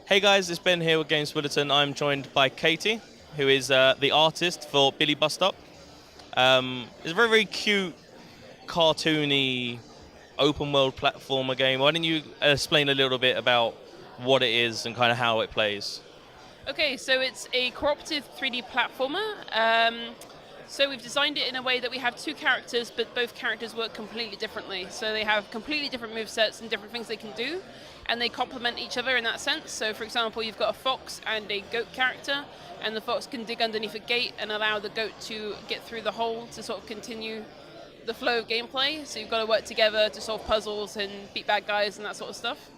Hey guys, it's Ben here with Games Bulletin. I'm joined by Katie, who is the artist for Billie Bust Up. It's a very, very cute, cartoony, open world platformer game. Why don't you explain a little bit about what it is and kind of how it plays? Okay, so it's a cooperative 3D platformer. So we've designed it in a way that we have two characters, but both characters work completely differently. So they have completely different movesets and different things they can do, and they complement each other in that sense. So for example, you've got a fox and a goat character, and the fox can dig underneath a gate and allow the goat to get through the hole to sort of continue the flow of gameplay. So you've got to work together to solve puzzles and beat bad guys and that sort of stuff.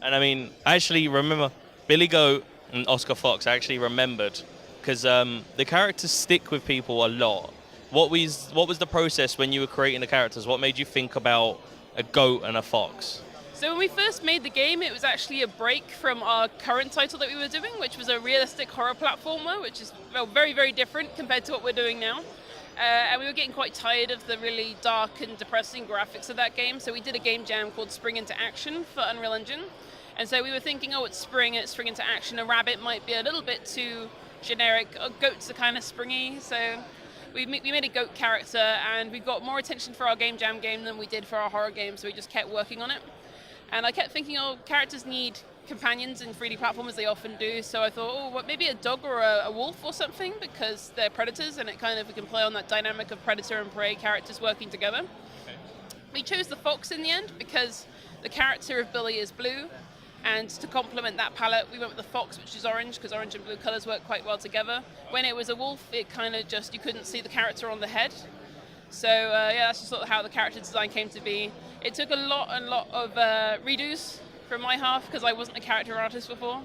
And I mean, I actually remember Billy Goat and Oscar Fox. I actually remembered because the characters stick with people a lot. What was the process when you were creating the characters? What made you think about a goat and a fox? So when we first made the game, it was actually a break from our current title that we were doing, which was a realistic horror platformer, which is very, very different compared to what we're doing now. And we were getting quite tired of the really dark and depressing graphics of that game, so we did a game jam called Spring Into Action for Unreal Engine. And so we were thinking, oh, it's spring into action. A rabbit might be a little bit too generic. Goats are kind of springy, so we made a goat character, and we got more attention for our game jam game than we did for our horror game, so we just kept working on it. And I kept thinking, oh, characters need companions in 3D platformers, they often do, so I thought, oh, what, maybe a dog or a wolf or something, because they're predators, and we can play on that dynamic of predator and prey characters working together. Okay. We chose the fox in the end, because the character of Billy is blue, and to complement that palette, we went with the fox, which is orange, because orange and blue colors work quite well together. When it was a wolf, it kind of just, you couldn't see the character on the head. So yeah, that's just sort of how the character design came to be. It took a lot of redos from my half, because I wasn't a character artist before.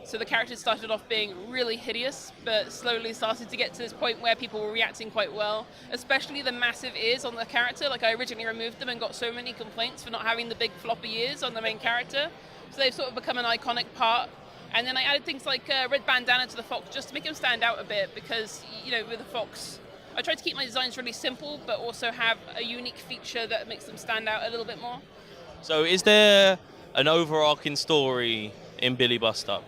So the characters started off being really hideous, but slowly started to get to this point where people were reacting quite well, especially the massive ears on the character. Like, I originally removed them and got so many complaints for not having the big floppy ears on the main character. So they've sort of become an iconic part. And then I added things like a red bandana to the fox just to make him stand out a bit, because, you know, with the fox, I tried to keep my designs really simple, but also have a unique feature that makes them stand out a little bit more. So is there an overarching story in Billie Bust Up?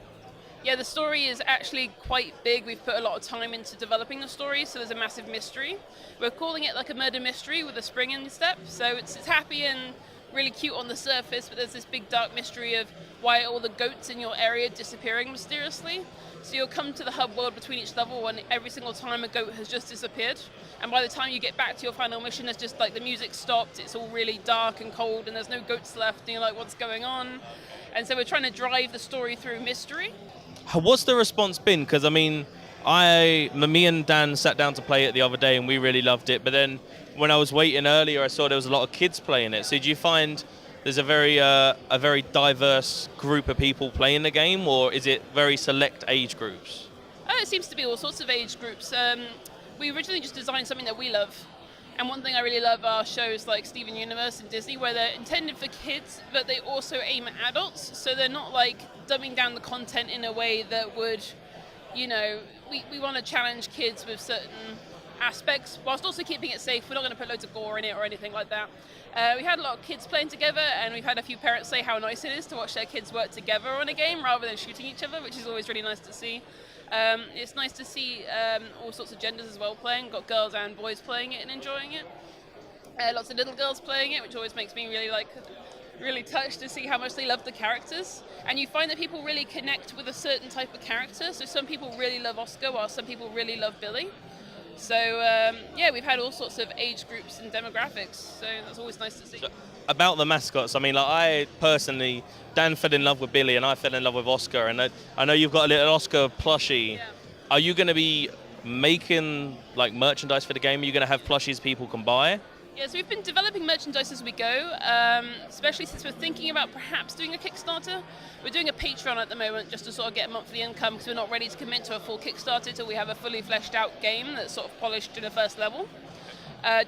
Yeah, the story is actually quite big. We've put a lot of time into developing the story, so there's a massive mystery. We're calling it like a murder mystery with a spring in step, so it's happy and really cute on the surface, but there's this big dark mystery of why all the goats in your area are disappearing mysteriously. So you'll come to the hub world between each level, and every single time a goat has just disappeared. And by the time you get back to your final mission, there's just like the music stopped, it's all really dark and cold, and there's no goats left, and you're like, what's going on? And so we're trying to drive the story through mystery. What's the response been? Because I mean, me and Dan sat down to play it the other day, and we really loved it. But then when I was waiting earlier, I saw there was a lot of kids playing it. So do you find there's a very diverse group of people playing the game, or is it very select age groups? It seems to be all sorts of age groups. We originally just designed something that we love. And one thing I really love are shows like Steven Universe and Disney, where they're intended for kids, but they also aim at adults. So they're not like dumbing down the content in a way that would, you know, we want to challenge kids with certain aspects, whilst also keeping it safe. We're not going to put loads of gore in it or anything like that. We had a lot of kids playing together, and we've had a few parents say how nice it is to watch their kids work together on a game rather than shooting each other, which is always really nice to see. It's nice to see all sorts of genders as well playing. Got girls and boys playing it and enjoying it. Lots of little girls playing it, which always makes me really touched to see how much they love the characters. And you find that people really connect with a certain type of character. So some people really love Oscar, while some people really love Billy. So yeah, we've had all sorts of age groups and demographics, so that's always nice to see. So, about the mascots, I mean, like, I personally, Dan fell in love with Billy and I fell in love with Oscar, and I know you've got a little Oscar plushie. Yeah. Are you going to be making like merchandise for the game? Are you going to have plushies people can buy? Yeah, so we've been developing merchandise as we go, especially since we're thinking about perhaps doing a Kickstarter. We're doing a Patreon at the moment just to sort of get monthly income, because we're not ready to commit to a full Kickstarter till we have a fully fleshed out game that's sort of polished to the first level.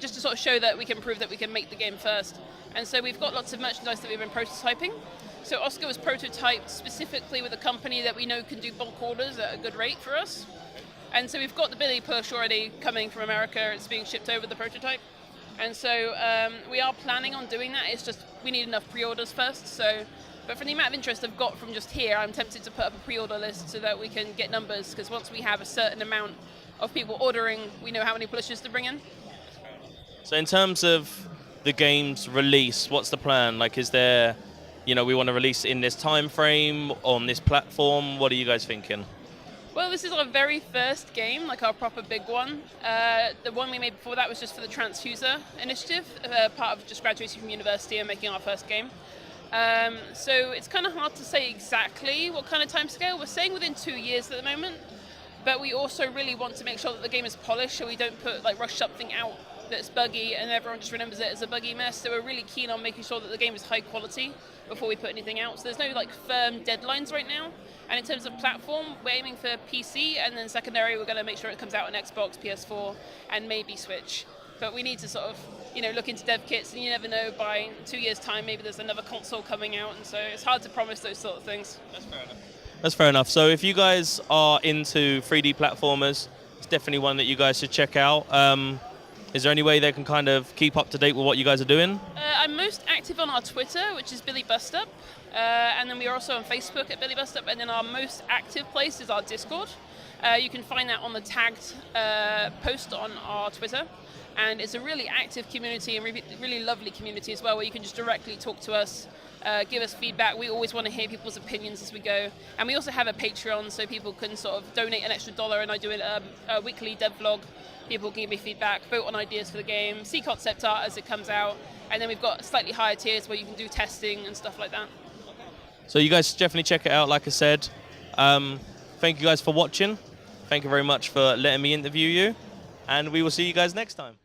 Just to sort of show that we can prove that we can make the game first. And so we've got lots of merchandise that we've been prototyping. So Oscar was prototyped specifically with a company that we know can do bulk orders at a good rate for us. And so we've got the Billy plush already coming from America. It's being shipped over the prototype. And so we are planning on doing that. It's just we need enough pre-orders first. So But from the amount of interest I've got from just here, I'm tempted to put up a pre-order list so that we can get numbers, because once we have a certain amount of people ordering, we know how many plushes to bring in. So in terms of the game's release, what's the plan? Like, is there, we want to release in this time frame, on this platform? What are you guys thinking? Well, this is our very first game, like our proper big one. The one we made before that was just for the Transfuser initiative, part of just graduating from university and making our first game. So it's kind of hard to say exactly what kind of timescale. We're saying within 2 years at the moment, but we also really want to make sure that the game is polished, so we don't rush something out that's buggy and everyone just remembers it as a buggy mess. So we're really keen on making sure that the game is high quality before we put anything out. So there's no firm deadlines right now. And in terms of platform, we're aiming for PC, and then secondary, we're going to make sure it comes out on Xbox, PS4, and maybe Switch. But we need to sort of, look into dev kits, and you never know, by 2 years' time, maybe there's another console coming out, and so it's hard to promise those sort of things. That's fair enough. So if you guys are into 3D platformers, it's definitely one that you guys should check out. Is there any way they can kind of keep up to date with what you guys are doing? I'm most active on our Twitter, which is Billie Bust Up, and then we are also on Facebook at Billie Bust Up, and then our most active place is our Discord. You can find that on the tagged post on our Twitter, and it's a really active community and really lovely community as well, where you can just directly talk to us, give us feedback. We always want to hear people's opinions as we go, and we also have a Patreon, so people can sort of donate an extra $1, and I do a weekly dev vlog. People can give me feedback, vote on ideas for the game, see concept art as it comes out, and then we've got slightly higher tiers where you can do testing and stuff like that. So you guys should definitely check it out, like I said. Thank you guys for watching. Thank you very much for letting me interview you, and we will see you guys next time.